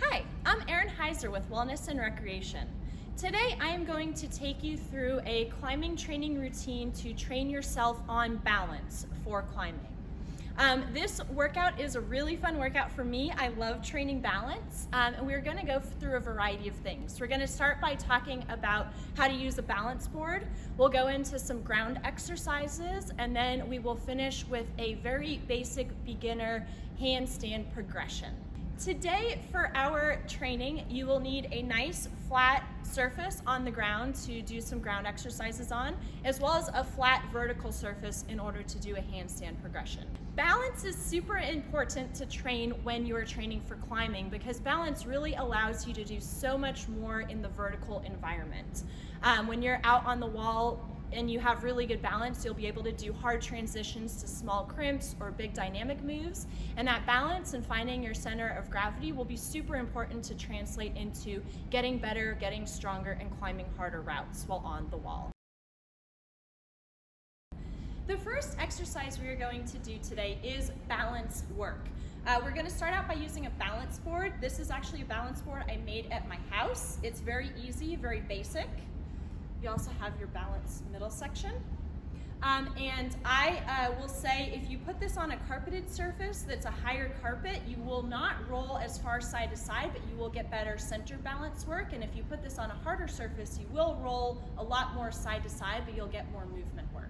Hi, I'm Erin Heiser with Wellness and Recreation. Today I am going to take you through a climbing training routine to train yourself on balance for climbing. This workout is a really fun workout for me. I love training balance, and we're going to go through a variety of things. We're going to start by talking about how to use a balance board. We'll go into some ground exercises, and then we will finish with a very basic beginner handstand progression. Today for our training, you will need a nice flat surface on the ground to do some ground exercises on, as well as a flat vertical surface in order to do a handstand progression. Balance is super important to train when you are training for climbing because balance really allows you to do so much more in the vertical environment. When you're out on the wall and you have really good balance, you'll be able to do hard transitions to small crimps or big dynamic moves. And that balance and finding your center of gravity will be super important to translate into getting better, getting stronger, and climbing harder routes while on the wall. The first exercise we are going to do today is balance work. We're going to start out by using a balance board. This is actually a balance board I made at my house. It's very easy, very basic. You also have your balance middle section. And I will say if you put this on a carpeted surface that's a higher carpet, you will not roll as far side to side, but you will get better center balance work. And if you put this on a harder surface, you will roll a lot more side to side, but you'll get more movement work.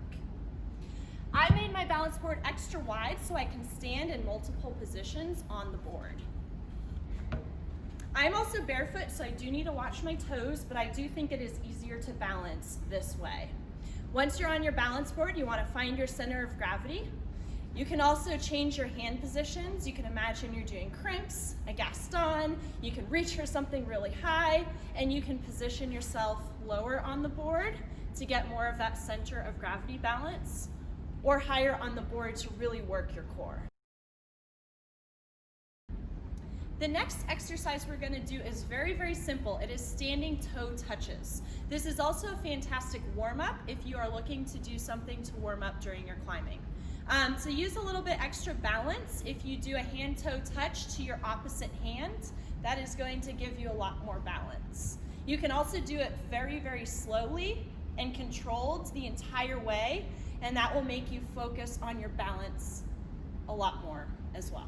I made my balance board extra wide so I can stand in multiple positions on the board. I'm also barefoot, so I do need to watch my toes, but I do think it is easier to balance this way. Once you're on your balance board, you want to find your center of gravity. You can also change your hand positions. You can imagine you're doing crimps, a Gaston, you can reach for something really high, and you can position yourself lower on the board to get more of that center of gravity balance, or higher on the board to really work your core. The next exercise we're going to do is very, very simple. It is standing toe touches. This is also a fantastic warm-up if you are looking to do something to warm up during your climbing. So use a little bit extra balance. If you do a hand-toe touch to your opposite hand, that is going to give you a lot more balance. You can also do it very, very slowly and controlled the entire way, and that will make you focus on your balance a lot more as well.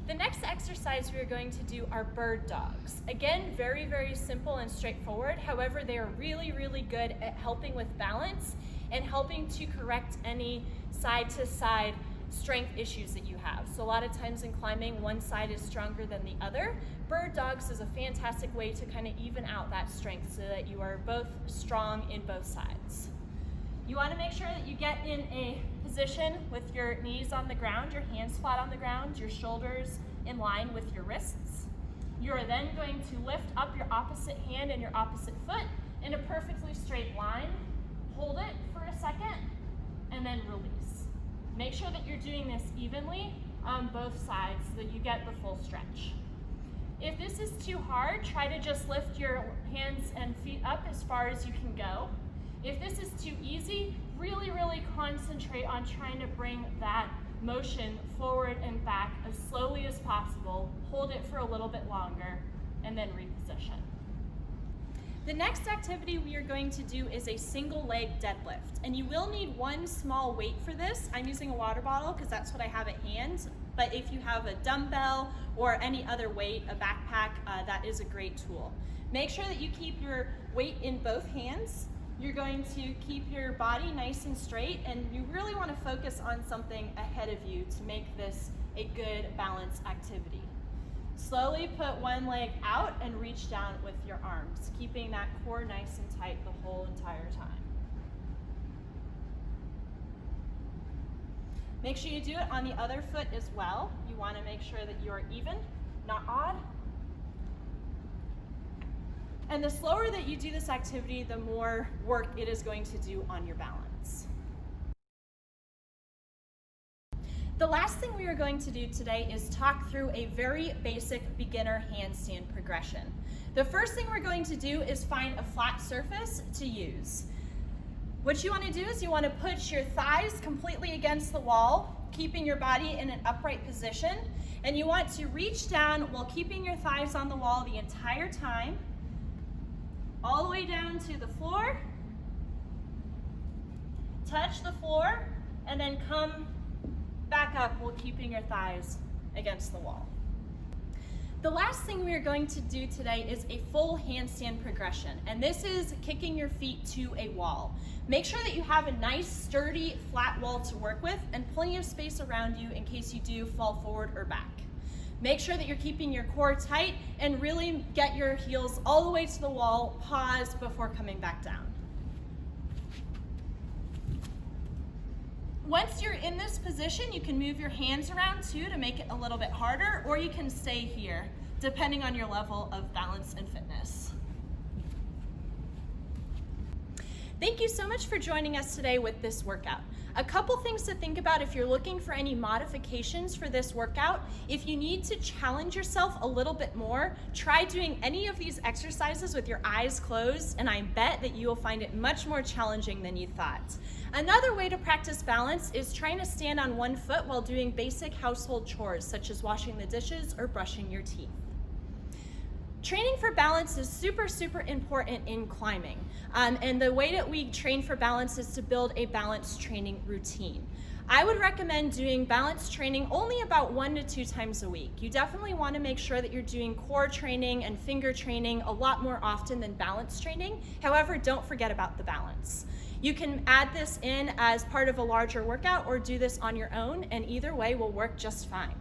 The next exercise we are going to do are bird dogs. Again, very, very simple and straightforward. However, they are really, really good at helping with balance and helping to correct any side-to-side strength issues that you have. So a lot of times in climbing, one side is stronger than the other. Bird dogs is a fantastic way to kind of even out that strength so that you are both strong in both sides. You want to make sure that you get in a position with your knees on the ground, your hands flat on the ground, your shoulders in line with your wrists. You are then going to lift up your opposite hand and your opposite foot in a perfectly straight line. Hold it for a second and then release. Make sure that you're doing this evenly on both sides so that you get the full stretch. If this is too hard, try to just lift your hands and feet up as far as you can go. If this is too easy, really, really concentrate on trying to bring that motion forward and back as slowly as possible. Hold it for a little bit longer and then reposition. The next activity we are going to do is a single leg deadlift, and you will need one small weight for this. I'm using a water bottle because that's what I have at hand, but if you have a dumbbell or any other weight, a backpack, that is a great tool. Make sure that you keep your weight in both hands. You're going to keep your body nice and straight, and you really want to focus on something ahead of you to make this a good balance activity. Slowly put one leg out and reach down with your arms, keeping that core nice and tight the whole entire time. Make sure you do it on the other foot as well. You want to make sure that you're even, not odd. And the slower that you do this activity, the more work it is going to do on your balance. The last thing we are going to do today is talk through a very basic beginner handstand progression. The first thing we're going to do is find a flat surface to use. What you want to do is you want to put your thighs completely against the wall, keeping your body in an upright position, And you want to reach down while keeping your thighs on the wall the entire time, all the way down to the floor, touch the floor, and then come back up while keeping your thighs against the wall. The last thing we are going to do today is a full handstand progression, and this is kicking your feet to a wall. Make sure that you have a nice, sturdy, flat wall to work with and plenty of space around you in case you do fall forward or back. Make sure that you're keeping your core tight and really get your heels all the way to the wall. Pause before coming back down. Once you're in this position, you can move your hands around too to make it a little bit harder, or you can stay here, depending on your level of balance and fitness. Thank you so much for joining us today with this workout. A couple things to think about if you're looking for any modifications for this workout. If you need to challenge yourself a little bit more, try doing any of these exercises with your eyes closed, and I bet that you will find it much more challenging than you thought. Another way to practice balance is trying to stand on one foot while doing basic household chores, such as washing the dishes or brushing your teeth. Training for balance is super, super important in climbing. And the way that we train for balance is to build a balance training routine. I would recommend doing balance training only about 1 to 2 times a week. You definitely want to make sure that you're doing core training and finger training a lot more often than balance training. However, don't forget about the balance. You can add this in as part of a larger workout or do this on your own, and either way will work just fine.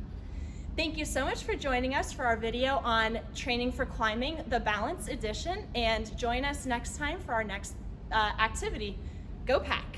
Thank you so much for joining us for our video on training for climbing, the balance edition, and join us next time for our next activity. Go Pack!